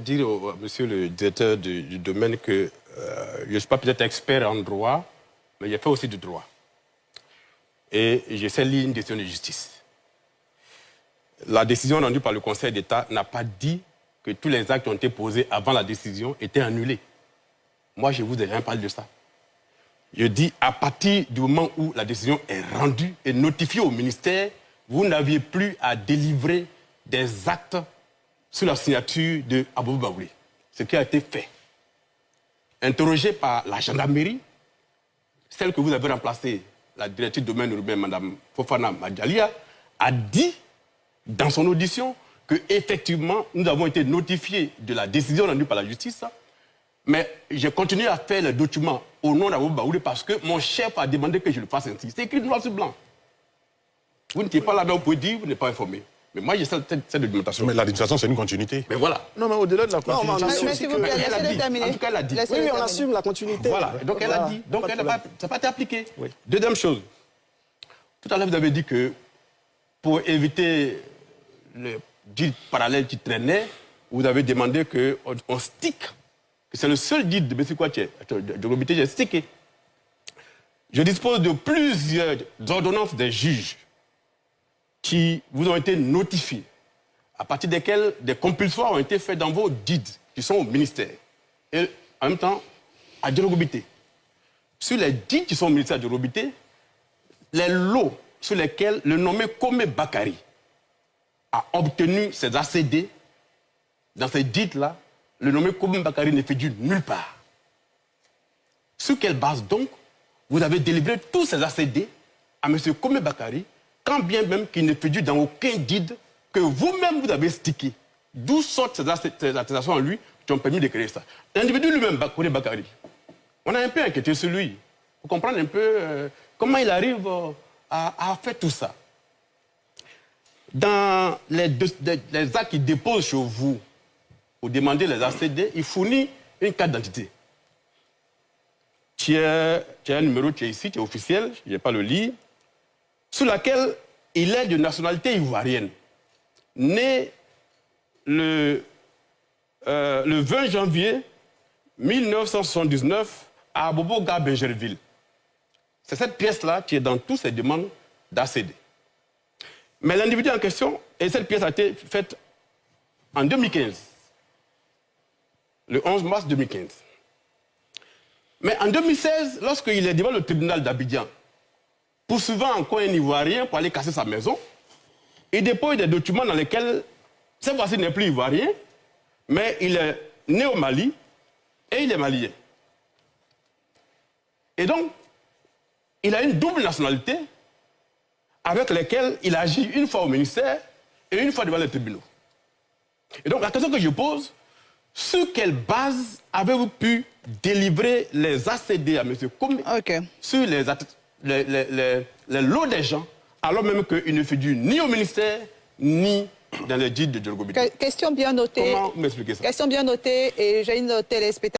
dire à monsieur le directeur du domaine que je ne suis pas peut-être expert en droit, mais j'ai fait aussi du droit. Et je sais lire une décision de justice. La décision rendue par le Conseil d'État n'a pas dit que tous les actes qui ont été posés avant la décision étaient annulés. Moi, je ne vous ai rien parlé de ça. Je dis, à partir du moment où la décision est rendue et notifiée au ministère, vous n'aviez plus à délivrer des actes sous la signature de Abou Baouli. Ce qui a été fait. Interrogé par la gendarmerie, celle que vous avez remplacée, la directrice du domaine urbain, Mme Fofana Madjalia, a dit dans son audition qu'effectivement, nous avons été notifiés de la décision rendue par la justice, mais j'ai continué à faire les documents au nom d'Abou Baouli parce que mon chef a demandé que je le fasse ainsi. C'est écrit noir sur blanc. Vous n'étiez pas là, mais vous pouvez dire, vous n'êtes pas informé. Mais moi, j'ai cette documentation. Mais l'administration, c'est une continuité. Mais voilà. Non, mais au-delà de la continuité... Mais s'il vous plaît, laissez-le terminer. En tout cas, elle a dit. Oui, mais on assume la continuité. Voilà. Donc, elle a dit. Donc, ça n'a pas été appliqué. Oui. Deuxième chose. Tout à l'heure, vous avez dit que pour éviter le deal parallèle qui traînait, vous avez demandé qu'on stick. Que c'est le seul deal de M. Kouaché. De l'obité, j'ai stické. Je dispose de plusieurs ordonnances des juges qui vous ont été notifiés, à partir desquels des compulsoires ont été faits dans vos DID, qui sont au ministère. Et en même temps, à Djorobité. Sur les DID qui sont au ministère de Djorobité, les lots sur lesquels le nommé Kome Bakari a obtenu ses ACD, dans ces DID-là, le nommé Kome Bakari ne fait nulle part. Sur quelle base donc vous avez délivré tous ces ACD à M. Kome Bakari, quand bien même qu'il ne figure dans aucun guide que vous-même vous avez stické. D'où sortent ces attestations en lui qui ont permis de créer ça. L'individu lui-même, Kome Bakari, on a un peu inquiété sur lui, pour comprendre un peu comment il arrive à faire tout ça. Dans les actes qu'il dépose chez vous, pour demander les ACD, il fournit une carte d'identité. Tu as un numéro, tu es ici, tu es officiel, je ne vais pas le lire, sur laquelle il est de nationalité ivoirienne, né le 20 janvier 1979 à Abobo-Ga, Benjerville. C'est cette pièce-là qui est dans toutes ces demandes d'ACD. Mais l'individu en question, et cette pièce a été faite en 2015, le 11 mars 2015. Mais en 2016, lorsqu'il est devant le tribunal d'Abidjan, poursuivant encore un Ivoirien pour aller casser sa maison, il dépose des documents dans lesquels, cette fois-ci, il n'est plus Ivoirien, mais il est né au Mali et il est malien. Et donc, il a une double nationalité avec laquelle il agit une fois au ministère et une fois devant les tribunaux. Et donc, la question que je pose, sur quelle base avez-vous pu délivrer les ACD à M. Kome sur les lots des gens, alors même qu'il ne figure ni au ministère, ni dans les guides de Djorobité. Question bien notée. Comment m'expliquer ça? Question bien notée, et j'ai une téléspectateur.